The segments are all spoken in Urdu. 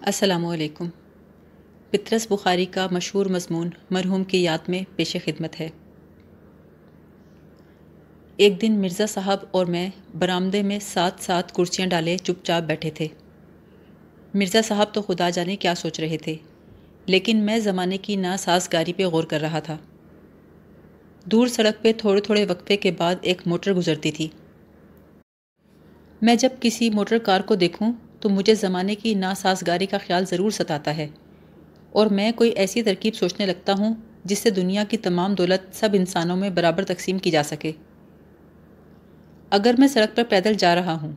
السلام علیکم۔ پطرس بخاری کا مشہور مضمون مرحوم کی یاد میں پیش خدمت ہے۔ ایک دن مرزا صاحب اور میں برآمدے میں ساتھ ساتھ کرسیاں ڈالے چپ چاپ بیٹھے تھے۔ مرزا صاحب تو خدا جانے کیا سوچ رہے تھے، لیکن میں زمانے کی ناسازگاری پہ غور کر رہا تھا۔ دور سڑک پہ تھوڑے تھوڑے وقفے کے بعد ایک موٹر گزرتی تھی۔ میں جب کسی موٹر کار کو دیکھوں تو مجھے زمانے کی ناسازگاری کا خیال ضرور ستاتا ہے، اور میں کوئی ایسی ترکیب سوچنے لگتا ہوں جس سے دنیا کی تمام دولت سب انسانوں میں برابر تقسیم کی جا سکے۔ اگر میں سڑک پر پیدل جا رہا ہوں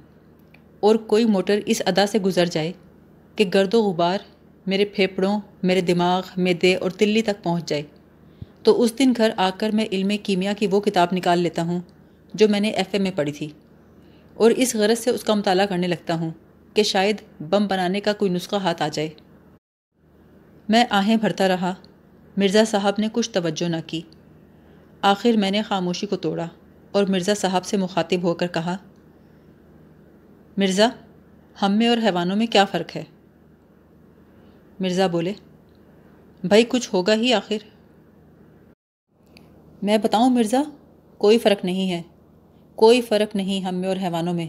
اور کوئی موٹر اس ادا سے گزر جائے کہ گرد و غبار میرے پھیپھڑوں، میرے دماغ، معدے اور تلی تک پہنچ جائے، تو اس دن گھر آ کر میں علم کیمیا کی وہ کتاب نکال لیتا ہوں جو میں نے FA میں پڑھی تھی، اور اس غرض سے اس کا مطالعہ کرنے لگتا ہوں کہ شاید بم بنانے کا کوئی نسخہ ہاتھ آ جائے۔ میں آہیں بھرتا رہا۔ مرزا صاحب نے کچھ توجہ نہ کی۔ آخر میں نے خاموشی کو توڑا اور مرزا صاحب سے مخاطب ہو کر کہا، مرزا، ہم میں اور حیوانوں میں کیا فرق ہے؟ مرزا بولے، بھائی کچھ ہوگا ہی آخر۔ میں بتاؤں مرزا، کوئی فرق نہیں ہے، کوئی فرق نہیں ہم میں اور حیوانوں میں،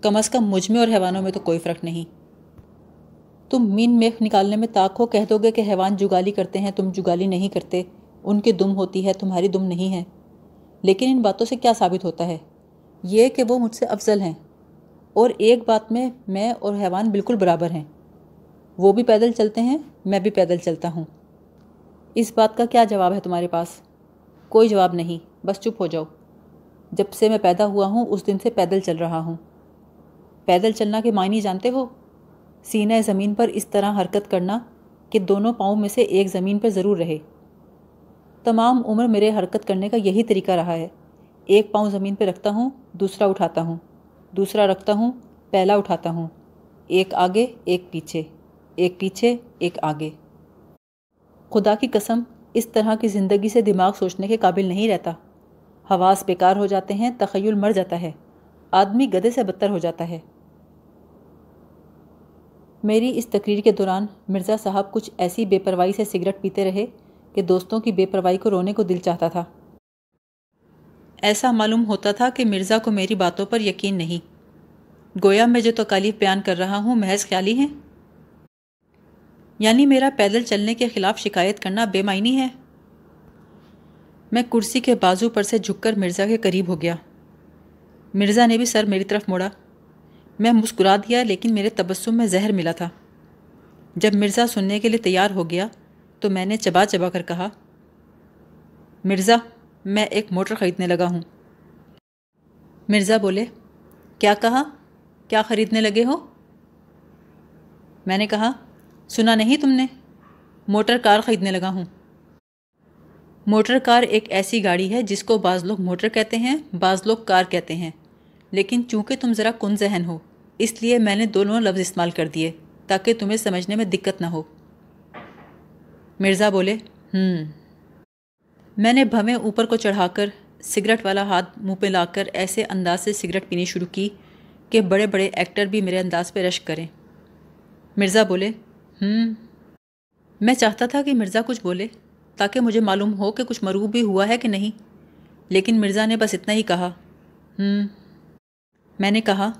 کم از کم مجھ میں اور حیوانوں میں تو کوئی فرق نہیں۔ تم مین میخ نکالنے میں طاق ہو، کہہ دو گے کہ حیوان جگالی کرتے ہیں، تم جگالی نہیں کرتے، ان کی دم ہوتی ہے، تمہاری دم نہیں ہے، لیکن ان باتوں سے کیا ثابت ہوتا ہے؟ یہ کہ وہ مجھ سے افضل ہیں، اور ایک بات میں اور حیوان بالکل برابر ہیں۔ وہ بھی پیدل چلتے ہیں، میں بھی پیدل چلتا ہوں۔ اس بات کا کیا جواب ہے تمہارے پاس؟ کوئی جواب نہیں، بس چپ ہو جاؤ۔ جب سے میں پیدا ہوا ہوں اس دن سے پیدل چل رہا ہوں۔ پیدل چلنا کے معنی جانتے ہو؟ سینہ زمین پر اس طرح حرکت کرنا کہ دونوں پاؤں میں سے ایک زمین پر ضرور رہے۔ تمام عمر میرے حرکت کرنے کا یہی طریقہ رہا ہے۔ ایک پاؤں زمین پہ رکھتا ہوں، دوسرا اٹھاتا ہوں، دوسرا رکھتا ہوں، پہلا اٹھاتا ہوں، ایک آگے ایک پیچھے، ایک پیچھے ایک آگے۔ خدا کی قسم، اس طرح کی زندگی سے دماغ سوچنے کے قابل نہیں رہتا۔ حواس بیکار ہو جاتے ہیں، تخیل مر جاتا ہے، آدمی گدھے سے بدتر ہو جاتا ہے۔ میری اس تقریر کے دوران مرزا صاحب کچھ ایسی بے پرواہی سے سگریٹ پیتے رہے کہ دوستوں کی بے پرواہی کو رونے کو دل چاہتا تھا۔ ایسا معلوم ہوتا تھا کہ مرزا کو میری باتوں پر یقین نہیں، گویا میں جو تکالیف بیان کر رہا ہوں محض خیالی ہیں، یعنی میرا پیدل چلنے کے خلاف شکایت کرنا بے معنی ہے۔ میں کرسی کے بازو پر سے جھک کر مرزا کے قریب ہو گیا۔ مرزا نے بھی سر میری طرف موڑا۔ میں مسکرا دیا، لیکن میرے تبسم میں زہر ملا تھا۔ جب مرزا سننے کے لیے تیار ہو گیا تو میں نے چبا چبا کر کہا، مرزا، میں ایک موٹر خریدنے لگا ہوں۔ مرزا بولے، کیا کہا؟ کیا خریدنے لگے ہو؟ میں نے کہا، سنا نہیں تم نے؟ موٹر کار خریدنے لگا ہوں۔ موٹر کار ایک ایسی گاڑی ہے جس کو بعض لوگ موٹر کہتے ہیں، بعض لوگ کار کہتے ہیں، لیکن چونکہ تم ذرا کن ذہن ہو اس لیے میں نے دونوں لفظ استعمال کر دیے تاکہ تمہیں سمجھنے میں دقت نہ ہو۔ مرزا بولے، میں نے بھویں اوپر کو چڑھا کر سگریٹ والا ہاتھ منہ پہ لا کر ایسے انداز سے سگریٹ پینی شروع کی کہ بڑے بڑے ایکٹر بھی میرے انداز پہ رشک کریں۔ مرزا بولے، میں چاہتا تھا کہ مرزا کچھ بولے تاکہ مجھے معلوم ہو کہ کچھ مرغوب بھی ہوا ہے کہ نہیں، لیکن مرزا نے بس اتنا ہی کہا، میں نے کہا،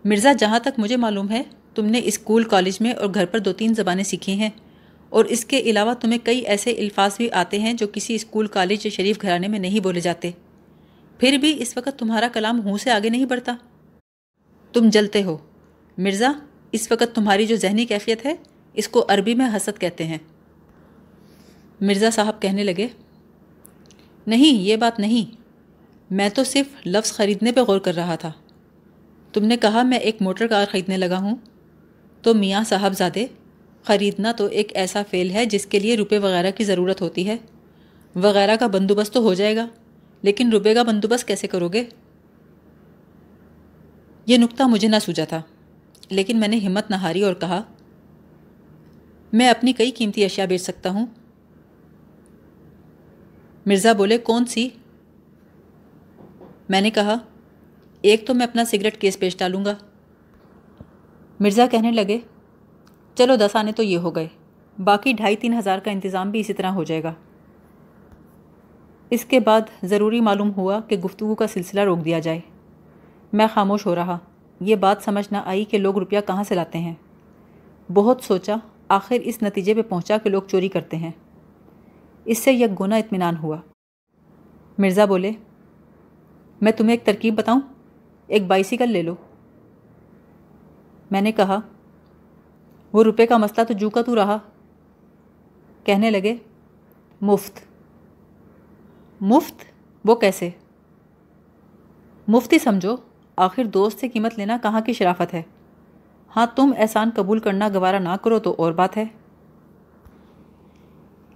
مرزا جہاں تک مجھے معلوم ہے تم نے اسکول، کالج میں اور گھر پر 2-3 زبانیں سیکھی ہیں، اور اس کے علاوہ تمہیں کئی ایسے الفاظ بھی آتے ہیں جو کسی اسکول، کالج یا شریف گھرانے میں نہیں بولے جاتے، پھر بھی اس وقت تمہارا کلام منہ سے آگے نہیں بڑھتا۔ تم جلتے ہو مرزا۔ اس وقت تمہاری جو ذہنی کیفیت ہے اس کو عربی میں حسد کہتے ہیں۔ مرزا صاحب کہنے لگے، نہیں، یہ بات نہیں، میں تو صرف لفظ خریدنے پہ غور کر رہا تھا۔ تم نے کہا میں ایک موٹر کار خریدنے لگا ہوں، تو میاں صاحب زادے، خریدنا تو ایک ایسا فعل ہے جس کے لیے روپے وغیرہ کی ضرورت ہوتی ہے۔ وغیرہ کا بندوبست تو ہو جائے گا، لیکن روپے کا بندوبست کیسے کرو گے؟ یہ نکتہ مجھے نہ سوجا تھا، لیکن میں نے ہمت نہ ہاری اور کہا، میں اپنی کئی قیمتی اشیاء بیچ سکتا ہوں۔ مرزا بولے، کون سی؟ میں نے کہا، ایک تو میں اپنا سگریٹ کیس بیچ ڈالوں گا۔ مرزا کہنے لگے، چلو 10 آنے تو یہ ہو گئے، باقی 2,500-3,000 کا انتظام بھی اسی طرح ہو جائے گا۔ اس کے بعد ضروری معلوم ہوا کہ گفتگو کا سلسلہ روک دیا جائے۔ میں خاموش ہو رہا۔ یہ بات سمجھ نہ آئی کہ لوگ روپیہ کہاں سے لاتے ہیں۔ بہت سوچا، آخر اس نتیجے پہ پہنچا کہ لوگ چوری کرتے ہیں۔ اس سے یک گونا اطمینان ہوا۔ مرزا بولے، میں تمہیں ایک ترکیب بتاؤں، ایک بائیسیکل لے لو۔ میں نے کہا، وہ روپے کا مسئلہ تو جو کا تو رہا۔ کہنے لگے، مفت۔ مفت؟ وہ کیسے؟ مفت ہی سمجھو، آخر دوست سے قیمت لینا کہاں کی شرافت ہے۔ ہاں تم احسان قبول کرنا گوارا نہ کرو تو اور بات ہے۔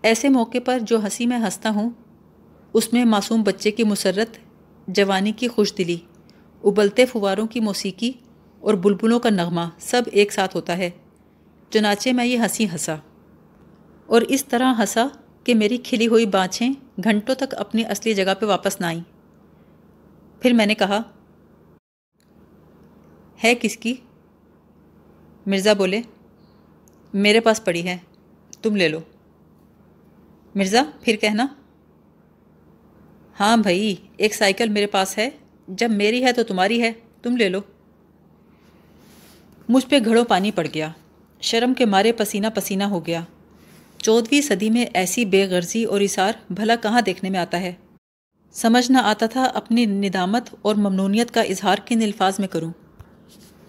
ایسے موقع پر جو ہنسی میں ہنستا ہوں، اس میں معصوم بچے کی مسرت، جوانی کی خوش دلی، ابلتے فواروں کی موسیقی اور بلبلوں کا نغمہ سب ایک ساتھ ہوتا ہے۔ چنانچہ میں یہ ہنسی ہنسا، اور اس طرح ہنسا کہ میری کھلی ہوئی بانچیں گھنٹوں تک اپنی اصلی جگہ پہ واپس نہ آئیں۔ پھر میں نے کہا، ہے کس کی؟ مرزا بولے، میرے پاس پڑی ہے، تم لے لو۔ مرزا پھر کہنا، ہاں بھائی، ایک سائیکل میرے پاس ہے، جب میری ہے تو تمہاری ہے، تم لے لو۔ مجھ پہ گھڑوں پانی پڑ گیا، شرم کے مارے پسینہ پسینہ ہو گیا۔ 14ویں صدی میں ایسی بے غرضی اور اثار بھلا کہاں دیکھنے میں آتا ہے؟ سمجھ نہ آتا تھا اپنی ندامت اور ممنونیت کا اظہار کن الفاظ میں کروں۔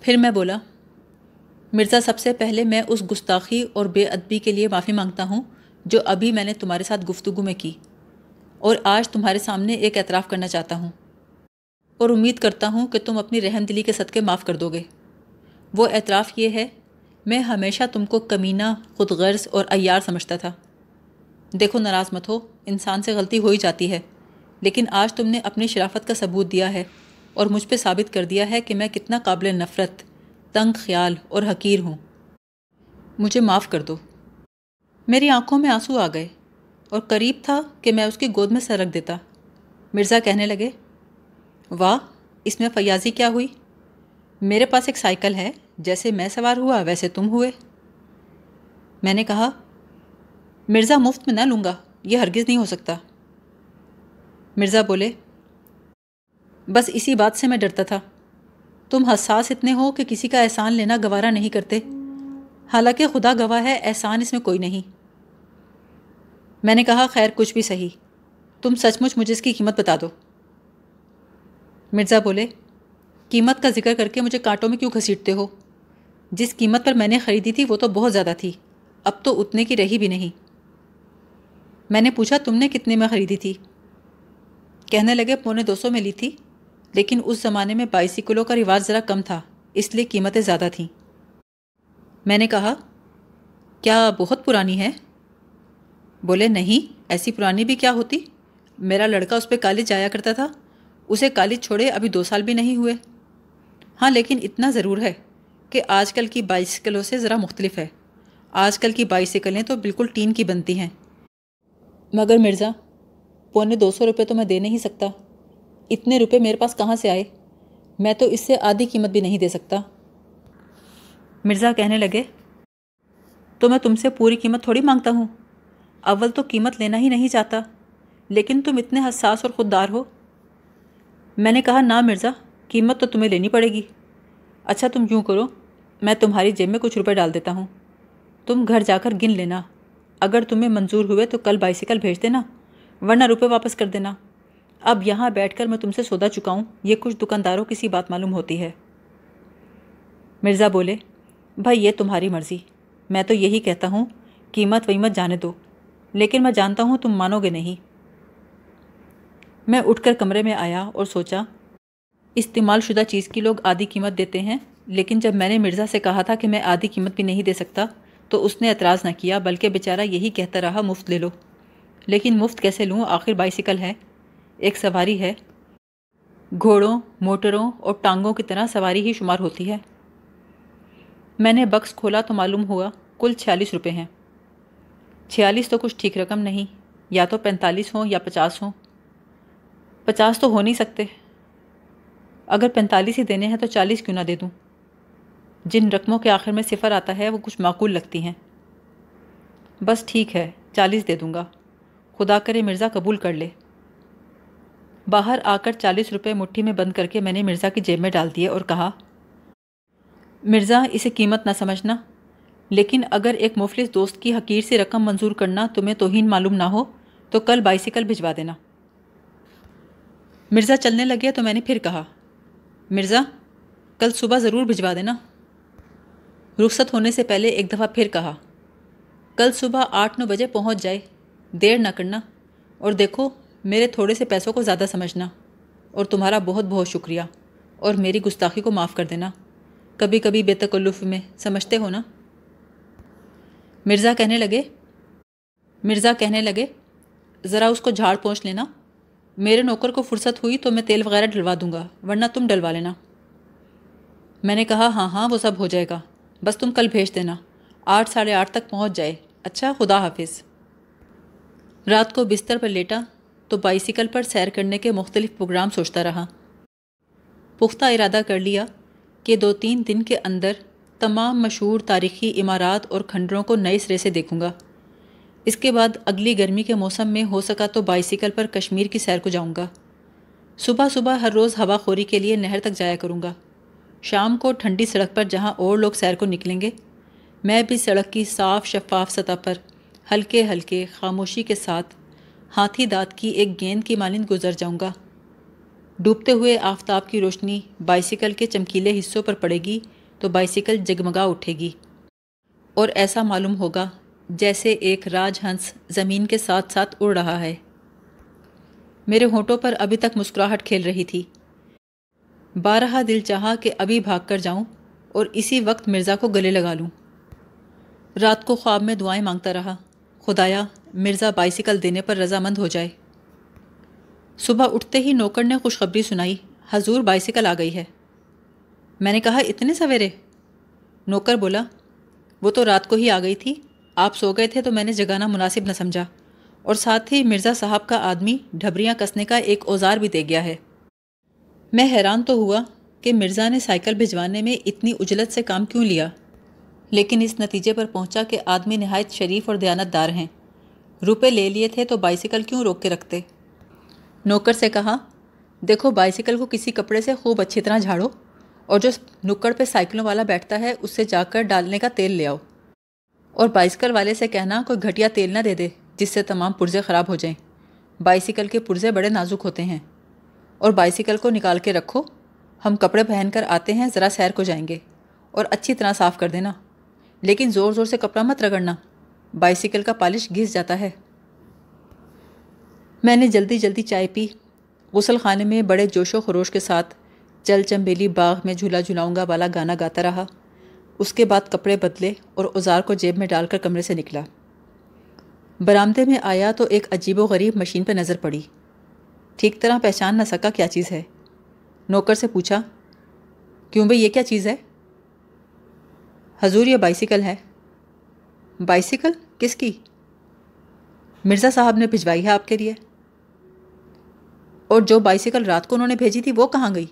پھر میں بولا، مرزا سب سے پہلے میں اس گستاخی اور بے ادبی کے لیے معافی مانگتا ہوں جو ابھی میں نے تمہارے ساتھ گفتگو میں کی، اور آج تمہارے سامنے ایک اعتراف کرنا چاہتا ہوں، اور امید کرتا ہوں کہ تم اپنی رحم دلی کے صدقے معاف کر دو گے۔ وہ اعتراف یہ ہے، میں ہمیشہ تم کو کمینہ، خود غرض اور عیار سمجھتا تھا۔ دیکھو ناراض مت ہو، انسان سے غلطی ہو ہی جاتی ہے، لیکن آج تم نے اپنی شرافت کا ثبوت دیا ہے اور مجھ پہ ثابت کر دیا ہے کہ میں کتنا قابل نفرت، تنگ خیال اور حقیر ہوں۔ مجھے معاف کر دو۔ میری آنکھوں میں آنسو آ گئے، اور قریب تھا کہ میں اس کی گود میں سر رکھ دیتا۔ مرزا کہنے لگے، واہ، اس میں فیاضی کیا ہوئی؟ میرے پاس ایک سائیکل ہے، جیسے میں سوار ہوا ویسے تم ہوئے۔ میں نے کہا، مرزا مفت میں نہ لوں گا، یہ ہرگز نہیں ہو سکتا۔ مرزا بولے، بس اسی بات سے میں ڈرتا تھا، تم حساس اتنے ہو کہ کسی کا احسان لینا گوارا نہیں کرتے، حالانکہ خدا گواہ ہے احسان اس میں کوئی نہیں۔ میں نے کہا، خیر کچھ بھی صحیح، تم سچ مچ مجھے اس کی قیمت بتا دو۔ مرزا بولے، قیمت کا ذکر کر کے مجھے کانٹوں میں کیوں گھسیٹتے ہو؟ جس قیمت پر میں نے خریدی تھی وہ تو بہت زیادہ تھی، اب تو اتنے کی رہی بھی نہیں۔ میں نے پوچھا، تم نے کتنے میں خریدی تھی؟ کہنے لگے، 250 میں لی تھی، لیکن اس زمانے میں بائیسیکلوں کا رواج ذرا کم تھا، اس لیے قیمتیں زیادہ تھیں۔ میں نے کہا، کیا بہت پرانی ہے؟ بولے، نہیں، ایسی پرانی بھی کیا ہوتی، میرا لڑکا اس پہ کالج جایا کرتا تھا، اسے کالج چھوڑے ابھی 2 سال بھی نہیں ہوئے۔ ہاں لیکن اتنا ضرور ہے کہ آج کل کی بائیسیکلوں سے ذرا مختلف ہے، آج کل کی بائیسیکلیں تو بالکل ٹین کی بنتی ہیں۔ مگر مرزا، 250 روپے تو میں دے نہیں سکتا، اتنے روپے میرے پاس کہاں سے آئے؟ میں تو اس سے آدھی قیمت بھی نہیں دے سکتا۔ مرزا کہنے لگے، تو میں تم سے پوری قیمت تھوڑی مانگتا ہوں، اول تو قیمت لینا ہی نہیں چاہتا، لیکن تم اتنے حساس اور خوددار ہو۔ میں نے کہا، نہ مرزا، قیمت تو تمہیں لینی پڑے گی۔ اچھا تم یوں کرو، میں تمہاری جیب میں کچھ روپے ڈال دیتا ہوں، تم گھر جا کر گن لینا، اگر تمہیں منظور ہوئے تو کل بائیسیکل بھیج دینا، ورنہ روپے واپس کر دینا۔ اب یہاں بیٹھ کر میں تم سے سودا چکاؤں، یہ کچھ دکانداروں کی سی بات معلوم ہوتی ہے۔ مرزا بولے، بھائی یہ تمہاری مرضی، میں تو یہی کہتا ہوں، قیمت ویمت جانے دو، لیکن میں جانتا ہوں تم مانو گے نہیں۔ میں اٹھ کر کمرے میں آیا اور سوچا، استعمال شدہ چیز کی لوگ آدھی قیمت دیتے ہیں، لیکن جب میں نے مرزا سے کہا تھا کہ میں آدھی قیمت بھی نہیں دے سکتا تو اس نے اعتراض نہ کیا، بلکہ بیچارہ یہی کہتا رہا، مفت لے لو۔ لیکن مفت کیسے لوں؟ آخر بائیسیکل ہے، ایک سواری ہے، گھوڑوں، موٹروں اور ٹانگوں کی طرح سواری ہی شمار ہوتی ہے۔ میں نے بکس کھولا تو معلوم ہوا کل 46 روپے ہیں۔ 46 تو کچھ ٹھیک رقم نہیں، یا تو 45 ہوں یا 50 ہوں۔ 50 تو ہو نہیں سکتے، اگر 45 ہی دینے ہیں تو 40 کیوں نہ دے دوں؟ جن رقموں کے آخر میں صفر آتا ہے وہ کچھ معقول لگتی ہیں۔ بس ٹھیک ہے، 40 دے دوں گا، خدا کرے مرزا قبول کر لے۔ باہر آ کر 40 روپے مٹھی میں بند کر کے میں نے مرزا کی جیب میں ڈال دیے اور کہا، مرزا اسے قیمت نہ سمجھنا، لیکن اگر ایک مفلس دوست کی حقیر سی رقم منظور کرنا تمہیں توہین معلوم نہ ہو تو کل بائیسیکل بھجوا دینا۔ مرزا چلنے لگے تو میں نے پھر کہا، مرزا کل صبح ضرور بھجوا دینا۔ رخصت ہونے سے پہلے ایک دفعہ پھر کہا، کل صبح 8-9 بجے پہنچ جائے، دیر نہ کرنا، اور دیکھو میرے تھوڑے سے پیسوں کو زیادہ سمجھنا، اور تمہارا بہت بہت شکریہ، اور میری گستاخی کو معاف کر دینا، کبھی کبھی بے تکلف میں، سمجھتے ہو نا۔ مرزا کہنے لگے، ذرا اس کو جھاڑ پونچھ لینا، میرے نوکر کو فرصت ہوئی تو میں تیل وغیرہ ڈلوا دوں گا، ورنہ تم ڈلوا لینا۔ میں نے کہا، ہاں ہاں وہ سب ہو جائے گا، بس تم کل بھیج دینا، 8-8:30 تک پہنچ جائے۔ اچھا، خدا حافظ۔ رات کو بستر پر لیٹا تو بائیسیکل پر سیر کرنے کے مختلف پروگرام سوچتا رہا۔ پختہ ارادہ کر لیا کہ 2-3 دن کے اندر تمام مشہور تاریخی عمارات اور کھنڈروں کو نئے سرے سے دیکھوں گا۔ اس کے بعد اگلی گرمی کے موسم میں ہو سکا تو بائیسیکل پر کشمیر کی سیر کو جاؤں گا۔ صبح صبح ہر روز ہوا خوری کے لیے نہر تک جایا کروں گا۔ شام کو ٹھنڈی سڑک پر جہاں اور لوگ سیر کو نکلیں گے، میں بھی سڑک کی صاف شفاف سطح پر ہلکے ہلکے خاموشی کے ساتھ ہاتھی دانت کی ایک گیند کی مانند گزر جاؤں گا۔ ڈوبتے ہوئے آفتاب کی روشنی بائیسیکل کے چمکیلے حصوں پر پڑے گی تو بائیسیکل جگمگا اٹھے گی، اور ایسا معلوم ہوگا جیسے ایک راج ہنس زمین کے ساتھ ساتھ اڑ رہا ہے۔ میرے ہونٹوں پر ابھی تک مسکراہٹ کھیل رہی تھی۔ بارہا دل چاہا کہ ابھی بھاگ کر جاؤں اور اسی وقت مرزا کو گلے لگا لوں۔ رات کو خواب میں دعائیں مانگتا رہا، خدایا مرزا بائیسیکل دینے پر رضامند ہو جائے۔ صبح اٹھتے ہی نوکر نے خوشخبری سنائی، حضور بائیسیکل آ گئی ہے۔ میں نے کہا، اتنے سویرے؟ نوکر بولا، وہ تو رات کو ہی آ گئی تھی، آپ سو گئے تھے تو میں نے جگانا مناسب نہ سمجھا، اور ساتھ ہی مرزا صاحب کا آدمی ڈھبریاں کسنے کا ایک اوزار بھی دے گیا ہے۔ میں حیران تو ہوا کہ مرزا نے سائیکل بھجوانے میں اتنی عجلت سے کام کیوں لیا، لیکن اس نتیجے پر پہنچا کہ آدمی نہایت شریف اور دیانت دار ہیں۔ روپے لے لیے تھے تو بائیسیکل کیوں روک کے رکھتے؟ نوکر سے کہا، دیکھو بائیسیکل کو کسی کپڑے سے خوب اچھی طرح جھاڑو، اور جو نکڑ پہ سائیکلوں والا بیٹھتا ہے اس سے جا کر ڈالنے کا تیل لے آؤ، اور بائیسیکل والے سے کہنا کوئی گھٹیا تیل نہ دے دے جس سے تمام پرزے خراب ہو جائیں، بائیسیکل کے پرزے بڑے نازک ہوتے ہیں، اور بائیسیکل کو نکال کے رکھو، ہم کپڑے پہن کر آتے ہیں، ذرا سیر کو جائیں گے، اور اچھی طرح صاف کر دینا، لیکن زور زور سے کپڑا مت رگڑنا، بائیسیکل کا پالش گھس جاتا ہے۔ میں نے جلدی جلدی چائے پی، غسل خانے میں بڑے جوش و خروش کے ساتھ چل چنبیلی باغ میں جھولا جھلاؤں گا والا گانا گاتا رہا۔ اس کے بعد کپڑے بدلے اور اوزار کو جیب میں ڈال کر کمرے سے نکلا۔ برآمدے میں آیا تو ایک عجیب و غریب مشین پہ نظر پڑی۔ ٹھیک طرح پہچان نہ سکا کیا چیز ہے۔ نوکر سے پوچھا، کیوں بھئی یہ کیا چیز ہے؟ حضور یہ بائیسیکل ہے۔ بائیسیکل کس کی؟ مرزا صاحب نے بھجوائی ہے آپ کے لیے۔ اور جو بائیسیکل رات کو انہوں نے بھیجی تھی وہ کہاں گئی؟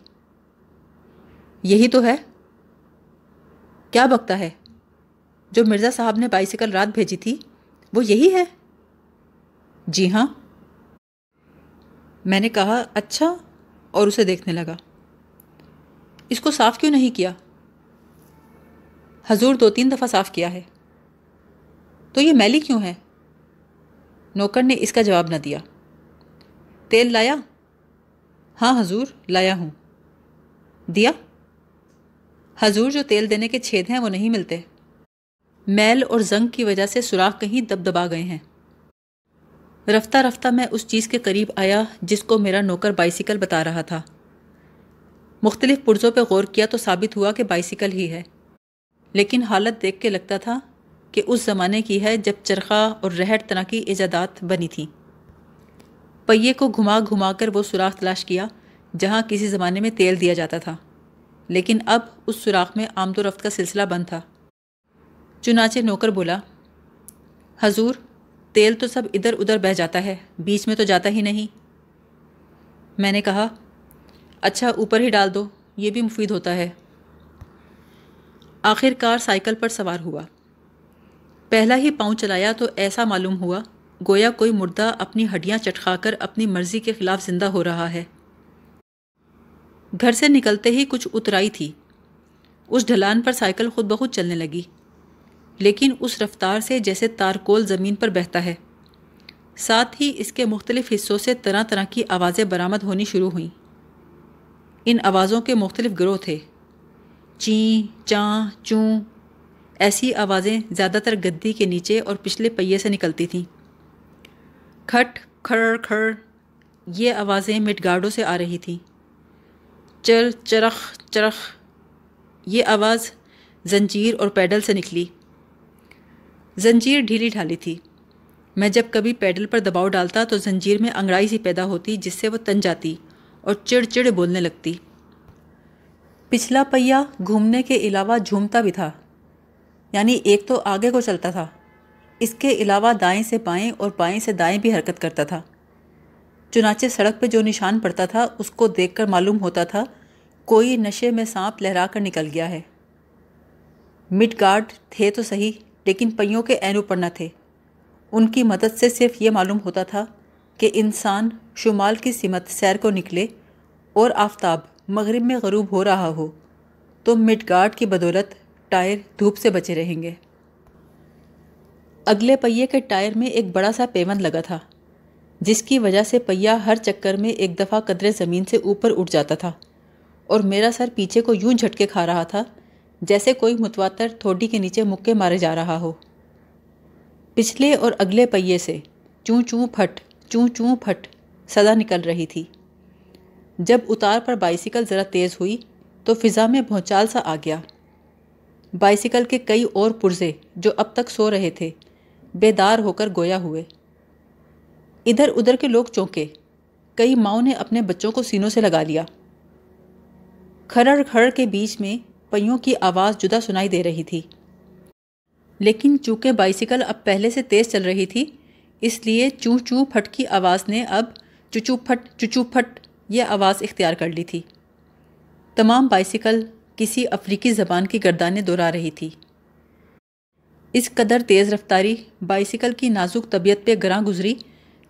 یہی تو ہے۔ کیا بکتا ہے؟ جو مرزا صاحب نے بائیسیکل رات بھیجی تھی وہ یہی ہے؟ جی ہاں۔ میں نے کہا، اچھا، اور اسے دیکھنے لگا۔ اس کو صاف کیوں نہیں کیا؟ حضور 2-3 دفعہ صاف کیا ہے۔ تو یہ میلی کیوں ہے؟ نوکر نے اس کا جواب نہ دیا۔ تیل لایا؟ ہاں حضور لایا ہوں۔ دیا؟ حضور جو تیل دینے کے چھید ہیں وہ نہیں ملتے، میل اور زنگ کی وجہ سے سوراخ کہیں دب دبا گئے ہیں۔ رفتہ رفتہ میں اس چیز کے قریب آیا جس کو میرا نوکر بائیسیکل بتا رہا تھا۔ مختلف پرزوں پہ غور کیا تو ثابت ہوا کہ بائیسیکل ہی ہے، لیکن حالت دیکھ کے لگتا تھا کہ اس زمانے کی ہے جب چرخہ اور رہٹ طرح کی ایجادات بنی تھیں۔ پہیے کو گھما گھما کر وہ سوراخ تلاش کیا جہاں کسی زمانے میں تیل دیا جاتا تھا، لیکن اب اس سوراخ میں آمد و رفت کا سلسلہ بند تھا۔ چنانچہ نوکر بولا، حضور تیل تو سب ادھر ادھر بہہ جاتا ہے، بیچ میں تو جاتا ہی نہیں۔ میں نے کہا، اچھا اوپر ہی ڈال دو، یہ بھی مفید ہوتا ہے۔ آخر کار سائیکل پر سوار ہوا۔ پہلا ہی پاؤں چلایا تو ایسا معلوم ہوا گویا کوئی مردہ اپنی ہڈیاں چٹخا کر اپنی مرضی کے خلاف زندہ ہو رہا ہے۔ گھر سے نکلتے ہی کچھ اترائی تھی۔ اس ڈھلان پر سائیکل خود بخود چلنے لگی، لیکن اس رفتار سے جیسے تارکول زمین پر بہتا ہے۔ ساتھ ہی اس کے مختلف حصوں سے طرح طرح کی آوازیں برآمد ہونی شروع ہوئیں۔ ان آوازوں کے مختلف گروہ تھے، چیں، چاں، چوں۔ ایسی آوازیں زیادہ تر گدی کے نیچے اور پچھلے پہیے سے نکلتی تھیں۔ کھٹ، کھڑ، کھڑ، یہ آوازیں مڈ گارڈوں سے آ رہی تھیں۔ چر، چرخ، چرخ، یہ آواز زنجیر اور پیڈل سے نکلی۔ زنجیر ڈھیلی ڈھالی تھی۔ میں جب کبھی پیڈل پر دباؤ ڈالتا تو زنجیر میں انگڑائی سی پیدا ہوتی جس سے وہ تن جاتی اور چڑ چڑ بولنے لگتی۔ پچھلا پہیا گھومنے کے علاوہ جھومتا بھی تھا، یعنی ایک تو آگے کو چلتا تھا، اس کے علاوہ دائیں سے بائیں اور بائیں سے دائیں بھی حرکت کرتا تھا۔ چنانچہ سڑک پہ جو نشان پڑتا تھا اس کو دیکھ کر معلوم ہوتا تھا کوئی نشے میں سانپ لہرا کر نکل گیا ہے۔ مڈ گارڈ تھے تو صحیح، لیکن پہیوں کے عین اوپر نہ تھے۔ ان کی مدد سے صرف یہ معلوم ہوتا تھا کہ انسان شمال کی سمت سیر کو نکلے اور آفتاب مغرب میں غروب ہو رہا ہو تو مڈ گارڈ کی بدولت ٹائر دھوپ سے بچے رہیں گے۔ اگلے پہیے کے ٹائر میں ایک بڑا سا پیوند لگا تھا، جس کی وجہ سے پہیا ہر چکر میں ایک دفعہ قدرے زمین سے اوپر اٹھ جاتا تھا اور میرا سر پیچھے کو یوں جھٹکے کھا رہا تھا جیسے کوئی متواتر تھوڑی کے نیچے مکے مارے جا رہا ہو۔ پچھلے اور اگلے پہیے سے چوں چوں پھٹ، چوں چوں پھٹ صدا نکل رہی تھی۔ جب اتار پر بائیسیکل ذرا تیز ہوئی تو فضا میں بھونچال سا آ گیا۔ بائیسیکل کے کئی اور پرزے جو اب تک سو رہے تھے بیدار ہو کر گویا ہوئے۔ ادھر ادھر کے لوگ چونکے، کئی ماؤں نے اپنے بچوں کو سینوں سے لگا لیا۔ کھرڑ کھڑ کے بیچ میں پہیوں کی آواز جدا سنائی دے رہی تھی، لیکن چونکہ بائیسیکل اب پہلے سے تیز چل رہی تھی اس لیے چوں چوں پھٹ کی آواز نے اب چچو پھٹ چچو پھٹ یہ آواز اختیار کر لی تھی۔ تمام بائیسیکل کسی افریقی زبان کی گردانیں دہرا رہی تھی۔ اس قدر تیز رفتاری بائیسیکل کی نازک طبیعت پہ گراں گزری،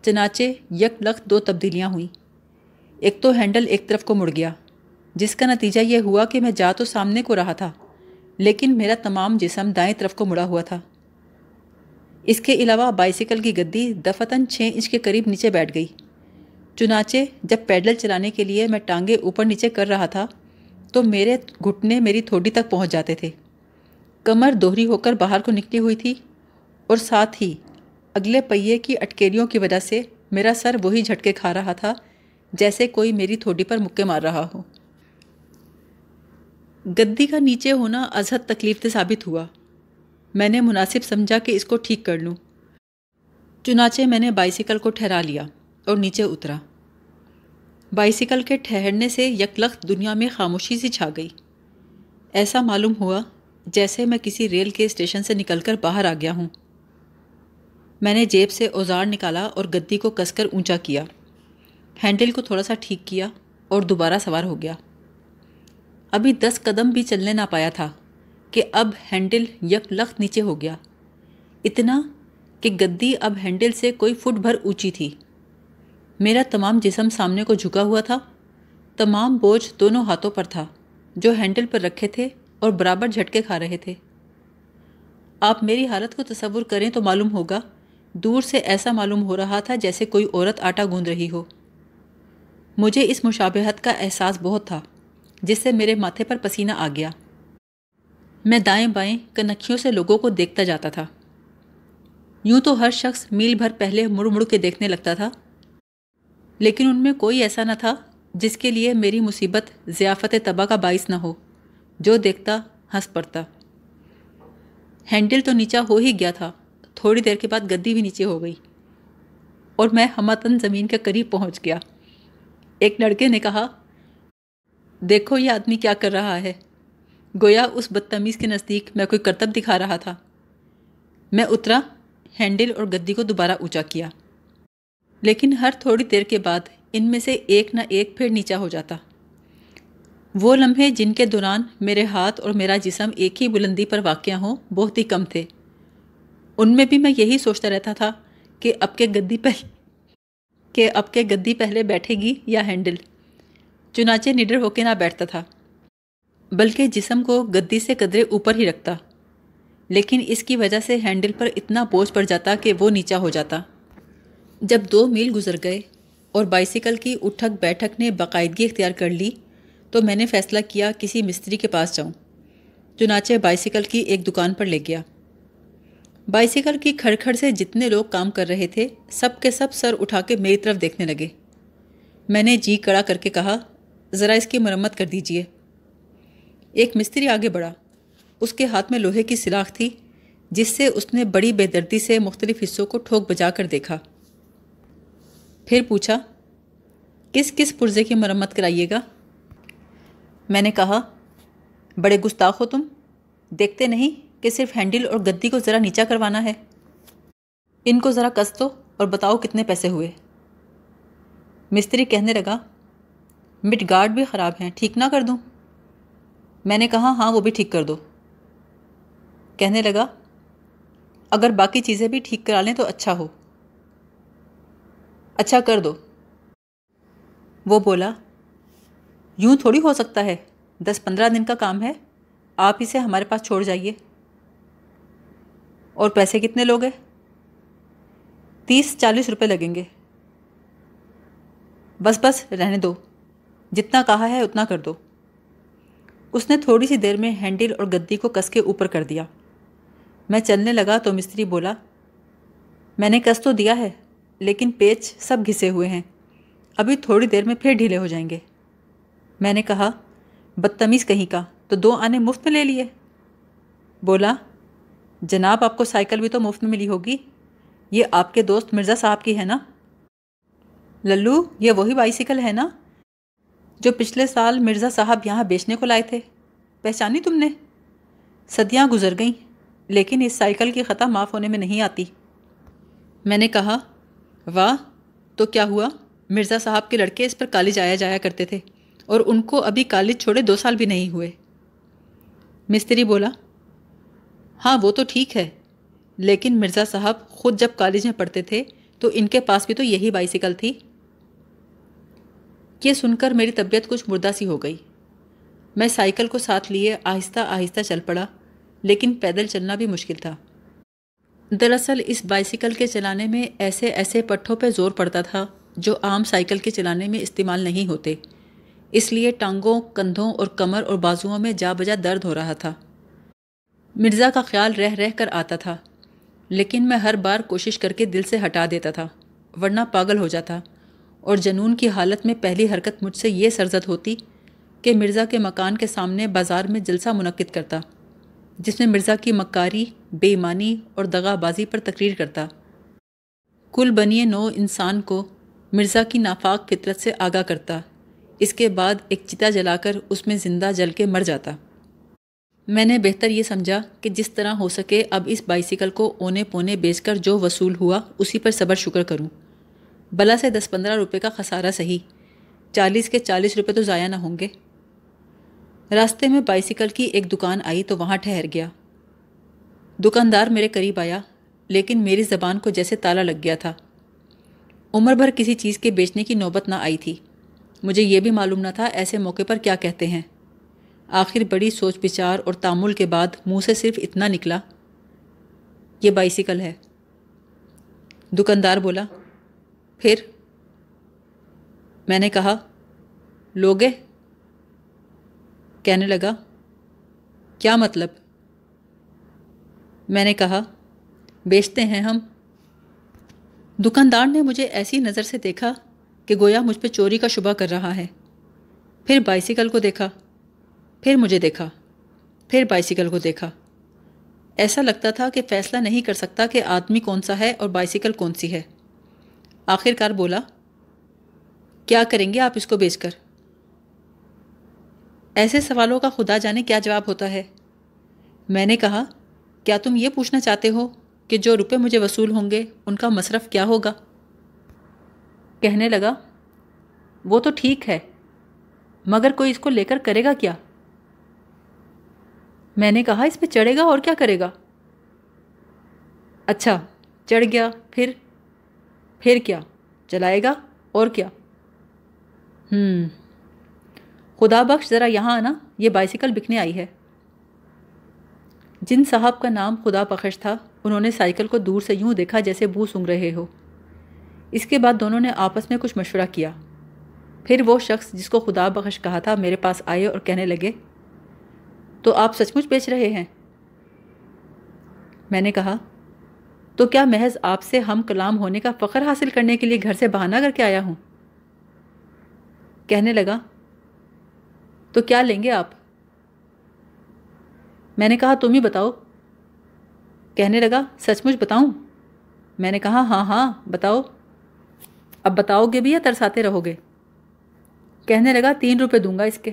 چنانچہ یک لخت دو تبدیلیاں ہوئیں۔ ایک تو ہینڈل ایک طرف کو مڑ گیا، جس کا نتیجہ یہ ہوا کہ میں جا تو سامنے کو رہا تھا لیکن میرا تمام جسم دائیں طرف کو مڑا ہوا تھا۔ اس کے علاوہ بائیسیکل کی گدی دفعتاً 6 انچ کے قریب نیچے بیٹھ گئی۔ چنانچہ جب پیڈل چلانے کے لیے میں ٹانگیں اوپر نیچے کر رہا تھا تو میرے گھٹنے میری تھوڑی تک پہنچ جاتے تھے۔ کمر دوہری ہو کر باہر کو نکلی ہوئی تھی اور ساتھ ہی اگلے پہیے کی اٹکیریوں کی وجہ سے میرا سر وہی جھٹکے کھا رہا تھا جیسے کوئی میری تھوڑی پر مکے مار رہا ہو۔ گدی کا نیچے ہونا از حد تکلیف دہ ثابت ہوا۔ میں نے مناسب سمجھا کہ اس کو ٹھیک کر لوں، چنانچہ میں نے بائیسیکل کو ٹھہرا لیا اور نیچے اترا۔ بائیسیکل کے ٹھہرنے سے یکلخت دنیا میں خاموشی سی چھا گئی۔ ایسا معلوم ہوا جیسے میں کسی ریل کے اسٹیشن سے نکل کر باہر آ گیا ہوں۔ میں نے جیب سے اوزار نکالا اور گدی کو کس کر اونچا کیا، ہینڈل کو تھوڑا سا ٹھیک کیا اور دوبارہ سوار ہو گیا۔ ابھی 10 قدم بھی چلنے نہ پایا تھا کہ اب ہینڈل یک لخت نیچے ہو گیا، اتنا کہ گدی اب ہینڈل سے کوئی فٹ بھر اونچی تھی۔ میرا تمام جسم سامنے کو جھکا ہوا تھا، تمام بوجھ دونوں ہاتھوں پر تھا جو ہینڈل پر رکھے تھے اور برابر جھٹکے کھا رہے تھے۔ آپ میری حالت کو تصور کریں تو معلوم ہوگا، دور سے ایسا معلوم ہو رہا تھا جیسے کوئی عورت آٹا گوندھ رہی ہو۔ مجھے اس مشابہت کا احساس بہت تھا جس سے میرے ماتھے پر پسینہ آ گیا۔ میں دائیں بائیں کنکھیوں سے لوگوں کو دیکھتا جاتا تھا۔ یوں تو ہر شخص میل بھر پہلے مڑ مڑ کے دیکھنے لگتا تھا، لیکن ان میں کوئی ایسا نہ تھا جس کے لیے میری مصیبت ضیافت تباہ کا باعث نہ ہو۔ جو دیکھتا ہنس پڑتا۔ ہینڈل تو نیچا ہو ہی گیا تھا، تھوڑی دیر کے بعد گدی بھی نیچے ہو گئی اور میں ہمتن زمین کے قریب پہنچ گیا۔ ایک لڑکے نے کہا، دیکھو یہ آدمی کیا کر رہا ہے، گویا اس بدتمیز کے نزدیک میں کوئی کرتب دکھا رہا تھا۔ میں اترا، ہینڈل اور گدی کو دوبارہ اونچا کیا، لیکن ہر تھوڑی دیر کے بعد ان میں سے ایک نہ ایک پھر نیچا ہو جاتا۔ وہ لمحے جن کے دوران میرے ہاتھ اور میرا جسم ایک ہی بلندی پر واقع ہوں بہت ہی کم تھے۔ ان میں بھی میں یہی سوچتا رہتا تھا کہ اب کے گدی پہلے بیٹھے گی یا ہینڈل۔ چنانچہ نڈر ہو کے نہ بیٹھتا تھا، بلکہ جسم کو گدی سے قدرے اوپر ہی رکھتا، لیکن اس کی وجہ سے ہینڈل پر اتنا بوجھ پڑ جاتا کہ وہ نیچا ہو جاتا۔ جب 2 میل گزر گئے اور بائیسیکل کی اٹھک بیٹھک نے باقاعدگی اختیار کر لی تو میں نے فیصلہ کیا کسی مستری کے پاس جاؤں۔ چنانچہ بائیسیکل کی ایک دکان پر لے گیا۔ بائیسیکل کی کھڑکھڑ سے جتنے لوگ کام کر رہے تھے سب کے سب سر اٹھا کے میری طرف دیکھنے لگے۔ میں نے جی کڑا کر کے کہا، ذرا اس کی مرمت کر دیجئے۔ ایک مستری آگے بڑھا۔ اس کے ہاتھ میں لوہے کی سلاخ تھی جس سے اس نے بڑی بے دردی سے مختلف حصوں کو ٹھوک بجا کر دیکھا۔ پھر پوچھا، کس کس پرزے کی مرمت کرائیے گا؟ میں نے کہا، بڑے گستاخ ہو تم، دیکھتے نہیں کہ صرف ہینڈل اور گدی کو ذرا نیچا کروانا ہے؟ ان کو ذرا کس دو اور بتاؤ کتنے پیسے ہوئے۔ مستری کہنے لگا، مڈ گارڈ بھی خراب ہیں، ٹھیک نہ کر دوں؟ میں نے کہا، ہاں وہ بھی ٹھیک کر دو۔ کہنے لگا، اگر باقی چیزیں بھی ٹھیک کرا لیں تو اچھا ہو۔ اچھا کر دو۔ وہ بولا، یوں تھوڑی ہو سکتا ہے، 10-15 دن کا کام ہے، آپ اسے ہمارے پاس چھوڑ جائیے۔ اور پیسے کتنے لوگے؟ 30-40 روپے لگیں گے۔ بس رہنے دو، جتنا کہا ہے اتنا کر دو۔ اس نے تھوڑی سی دیر میں ہینڈل اور گدی کو کس کے اوپر کر دیا۔ میں چلنے لگا تو مستری بولا، میں نے کس تو دیا ہے لیکن پیچ سب گھسے ہوئے ہیں، ابھی تھوڑی دیر میں پھر ڈھیلے ہو جائیں گے۔ میں نے کہا، بدتمیز کہیں کا، تو 2 آنے مفت میں لے لیے؟ بولا، جناب آپ کو سائیکل بھی تو مفت میں ملی ہوگی، یہ آپ کے دوست مرزا صاحب کی ہے نا؟ للو، یہ وہی بائیسیکل ہے نا جو پچھلے سال مرزا صاحب یہاں بیچنے کو لائے تھے، پہچانی تم نے؟ صدیاں گزر گئیں لیکن اس سائیکل کی خطا معاف ہونے میں نہیں آتی۔ میں نے کہا، واہ، تو کیا ہوا؟ مرزا صاحب کے لڑکے اس پر کالج آیا جایا کرتے تھے اور ان کو ابھی کالج چھوڑے 2 سال بھی نہیں ہوئے۔ مستری بولا، ہاں وہ تو ٹھیک ہے، لیکن مرزا صاحب خود جب کالج میں پڑھتے تھے تو ان کے پاس بھی تو یہی بائیسیکل تھی۔ یہ سن کر میری طبیعت کچھ مردہ سی ہو گئی۔ میں سائیکل کو ساتھ لیے آہستہ آہستہ چل پڑا، لیکن پیدل چلنا بھی مشکل تھا۔ دراصل اس بائیسیکل کے چلانے میں ایسے ایسے پٹھوں پہ زور پڑتا تھا جو عام سائیکل کے چلانے میں استعمال نہیں ہوتے، اس لیے ٹانگوں، کندھوں اور کمر اور بازوؤں میں جا بجا درد ہو رہا تھا۔ مرزا کا خیال رہ رہ کر آتا تھا، لیکن میں ہر بار کوشش کر کے دل سے ہٹا دیتا تھا، ورنہ پاگل ہو جاتا، اور جنون کی حالت میں پہلی حرکت مجھ سے یہ سرزد ہوتی کہ مرزا کے مکان کے سامنے بازار میں جلسہ منعقد کرتا، جس میں مرزا کی مکاری، بے ایمانی اور دغا بازی پر تقریر کرتا، کل بنیے نو انسان کو مرزا کی نافاق فطرت سے آگاہ کرتا، اس کے بعد ایک چتا جلا کر اس میں زندہ جل کے مر جاتا۔ میں نے بہتر یہ سمجھا کہ جس طرح ہو سکے اب اس بائیسیکل کو اونے پونے بیچ کر جو وصول ہوا اسی پر صبر شکر کروں، بلا سے 10-15 روپے کا خسارہ سہی، 40 کے 40 روپے تو ضائع نہ ہوں گے۔ راستے میں بائیسیکل کی ایک دکان آئی تو وہاں ٹھہر گیا۔ دکاندار میرے قریب آیا، لیکن میری زبان کو جیسے تالا لگ گیا تھا۔ عمر بھر کسی چیز کے بیچنے کی نوبت نہ آئی تھی، مجھے یہ بھی معلوم نہ تھا ایسے موقع پر کیا کہتے ہیں۔ آخر بڑی سوچ بچار اور تامل کے بعد منہ سے صرف اتنا نکلا، یہ بائیسیکل ہے۔ دکاندار بولا، پھر؟ میں نے کہا، لوگے؟ کہنے لگا، کیا مطلب؟ میں نے کہا، بیچتے ہیں ہم۔ دکاندار نے مجھے ایسی نظر سے دیکھا کہ گویا مجھ پہ چوری کا شبہ کر رہا ہے۔ پھر بائیسیکل کو دیکھا، پھر مجھے دیکھا، پھر بائیسیکل کو دیکھا۔ ایسا لگتا تھا کہ فیصلہ نہیں کر سکتا کہ آدمی کون سا ہے اور بائیسیکل کون سی ہے۔ آخر کار بولا، کیا کریں گے آپ اس کو بیچ کر؟ ایسے سوالوں کا خدا جانے کیا جواب ہوتا ہے۔ میں نے کہا، کیا تم یہ پوچھنا چاہتے ہو کہ جو روپے مجھے وصول ہوں گے ان کا مصرف کیا ہوگا؟ کہنے لگا، وہ تو ٹھیک ہے، مگر کوئی اس کو لے کر کرے گا کیا؟ میں نے کہا اس پہ چڑھے گا اور کیا کرے گا؟ اچھا چڑھ گیا، پھر کیا؟ چلائے گا اور کیا؟ خدا بخش ذرا یہاں آنا، یہ بائسیکل بکنے آئی ہے۔ جن صاحب کا نام خدا بخش تھا انہوں نے سائیکل کو دور سے یوں دیکھا جیسے بو سونگھ رہے ہو۔ اس کے بعد دونوں نے آپس میں کچھ مشورہ کیا۔ پھر وہ شخص جس کو خدا بخش کہا تھا میرے پاس آئے اور کہنے لگے، تو آپ سچ مچ بیچ رہے ہیں؟ میں نے کہا، تو کیا محض آپ سے ہم کلام ہونے کا فخر حاصل کرنے کے لیے گھر سے بہانہ کر کے آیا ہوں؟ کہنے لگا، تو کیا لیں گے آپ؟ میں نے کہا، تم ہی بتاؤ۔ کہنے لگا، سچ مچ بتاؤں؟ میں نے کہا، ہاں بتاؤ۔ اب بتاؤ گے بھی یا ترساتے رہو گے؟ کہنے لگا، 3 روپے دوں گا اس کے۔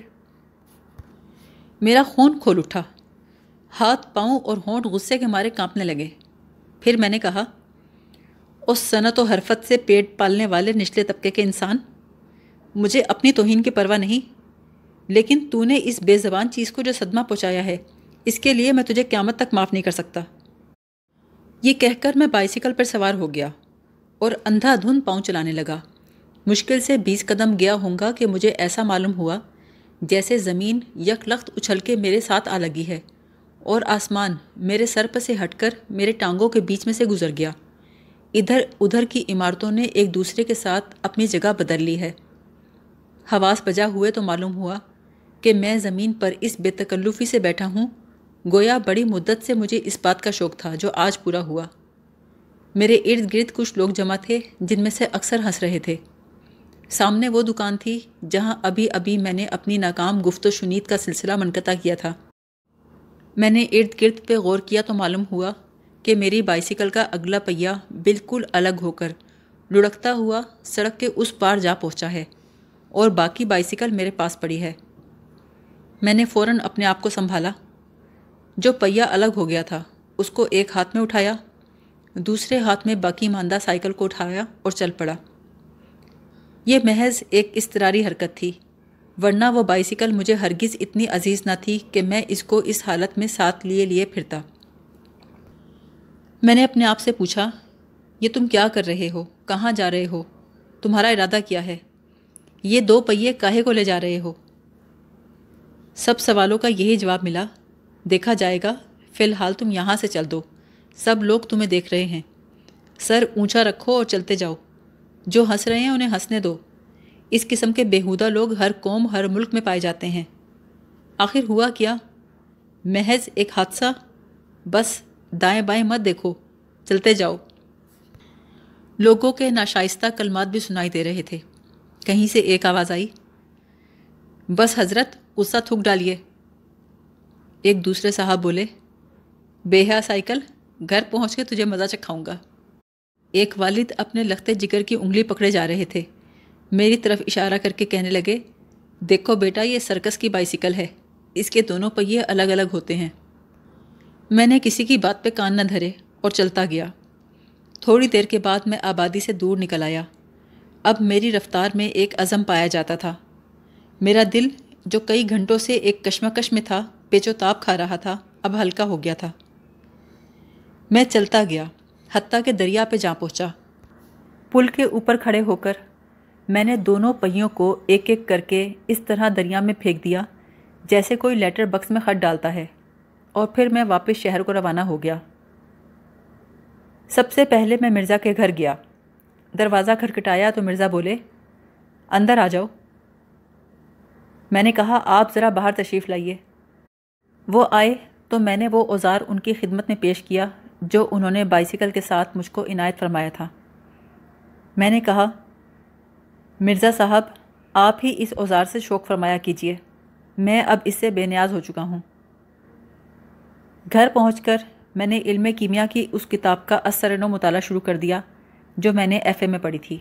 میرا خون کھول اٹھا، ہاتھ پاؤں اور ہونٹ غصے کے مارے کانپنے لگے۔ پھر میں نے کہا، اس صنعت و حرفت سے پیٹ پالنے والے نچلے طبقے کے انسان، مجھے اپنی توہین کی پرواہ نہیں، لیکن تو نے اس بے زبان چیز کو جو صدمہ پہنچایا ہے، اس کے لیے میں تجھے قیامت تک معاف نہیں کر سکتا۔ یہ کہہ کر میں بائسیکل پر سوار ہو گیا اور اندھا دھند پاؤں چلانے لگا۔ مشکل سے 20 قدم گیا ہوں گا کہ مجھے ایسا معلوم ہوا جیسے زمین یک لخت اچھل کے میرے ساتھ آ لگی ہے اور آسمان میرے سر پر سے ہٹ کر میرے ٹانگوں کے بیچ میں سے گزر گیا۔ ادھر ادھر کی عمارتوں نے ایک دوسرے کے ساتھ اپنی جگہ بدل لی ہے۔ حواس بجا ہوئے تو معلوم ہوا کہ میں زمین پر اس بے تکلفی سے بیٹھا ہوں گویا بڑی مدت سے مجھے اس بات کا شوق تھا جو آج پورا ہوا۔ میرے ارد گرد کچھ لوگ جمع تھے جن میں سے اکثر ہنس رہے تھے۔ سامنے وہ دکان تھی جہاں ابھی میں نے اپنی ناکام گفت و شنید کا سلسلہ منقطع کیا تھا۔ میں نے ارد گرد پہ غور کیا تو معلوم ہوا کہ میری بائسیکل کا اگلا پہیہ بالکل الگ ہو کر لڑکتا ہوا سڑک کے اس پار جا پہنچا ہے اور باقی بائسیکل میرے پاس پڑی ہے۔ میں نے فوراً اپنے آپ کو سنبھالا۔ جو پہیہ الگ ہو گیا تھا اس کو ایک ہاتھ میں اٹھایا، دوسرے ہاتھ میں باقی ماندہ سائیکل کو اٹھایا اور چل پڑا۔ یہ محض ایک اضطراری حرکت تھی، ورنہ وہ بائسیکل مجھے ہرگز اتنی عزیز نہ تھی کہ میں اس کو اس حالت میں ساتھ لیے پھرتا۔ میں نے اپنے آپ سے پوچھا، یہ تم کیا کر رہے ہو؟ کہاں جا رہے ہو؟ تمہارا ارادہ کیا ہے؟ یہ 2 پہیے کاہے کو لے جا رہے ہو؟ سب سوالوں کا یہی جواب ملا، دیکھا جائے گا، فی الحال تم یہاں سے چل دو، سب لوگ تمہیں دیکھ رہے ہیں، سر اونچا رکھو اور چلتے جاؤ، جو ہنس رہے ہیں انہیں ہنسنے دو، اس قسم کے بیہودہ لوگ ہر قوم ہر ملک میں پائے جاتے ہیں۔ آخر ہوا کیا؟ محض ایک حادثہ، بس دائیں بائیں مت دیکھو، چلتے جاؤ۔ لوگوں کے ناشائستہ کلمات بھی سنائی دے رہے تھے۔ کہیں سے ایک آواز آئی، بس حضرت غصہ تھوک ڈالیے۔ ایک دوسرے صاحب بولے، بے حیا سائیکل، گھر پہنچ کے تجھے مزہ چکھاؤں گا۔ ایک والد اپنے لختے جگر کی انگلی پکڑے جا رہے تھے، میری طرف اشارہ کر کے کہنے لگے، دیکھو بیٹا، یہ سرکس کی بائسیکل ہے، اس کے دونوں پہیے الگ الگ ہوتے ہیں۔ میں نے کسی کی بات پہ کان نہ دھرے اور چلتا گیا۔ تھوڑی دیر کے بعد میں آبادی سے دور نکل آیا۔ اب میری رفتار میں ایک عزم پایا جاتا تھا۔ میرا دل جو کئی گھنٹوں سے ایک کشمکش میں تھا، پیچ و تاب کھا رہا تھا، اب ہلکا ہو گیا تھا۔ میں چلتا گیا، حتیٰ کہ دریا پہ جا پہنچا۔ پل کے اوپر کھڑے ہو کر میں نے دونوں پہیوں کو ایک ایک کر کے اس طرح دریا میں پھینک دیا جیسے کوئی لیٹر بکس میں خط ڈالتا ہے، اور پھر میں واپس شہر کو روانہ ہو گیا۔ سب سے پہلے میں مرزا کے گھر گیا۔ دروازہ کھٹکھٹایا تو مرزا بولے، اندر آ جاؤ۔ میں نے کہا، آپ ذرا باہر تشریف لائیے۔ وہ آئے تو میں نے وہ اوزار ان کی خدمت میں پیش کیا جو انہوں نے بائسیکل کے ساتھ مجھ کو عنایت فرمایا تھا۔ میں نے کہا، مرزا صاحب، آپ ہی اس اوزار سے شوق فرمایا کیجیے، میں اب اس سے بے نیاز ہو چکا ہوں۔ گھر پہنچ کر میں نے علم کیمیا کی اس کتاب کا از سر نو مطالعہ شروع کر دیا جو میں نے ایف اے میں پڑھی تھی۔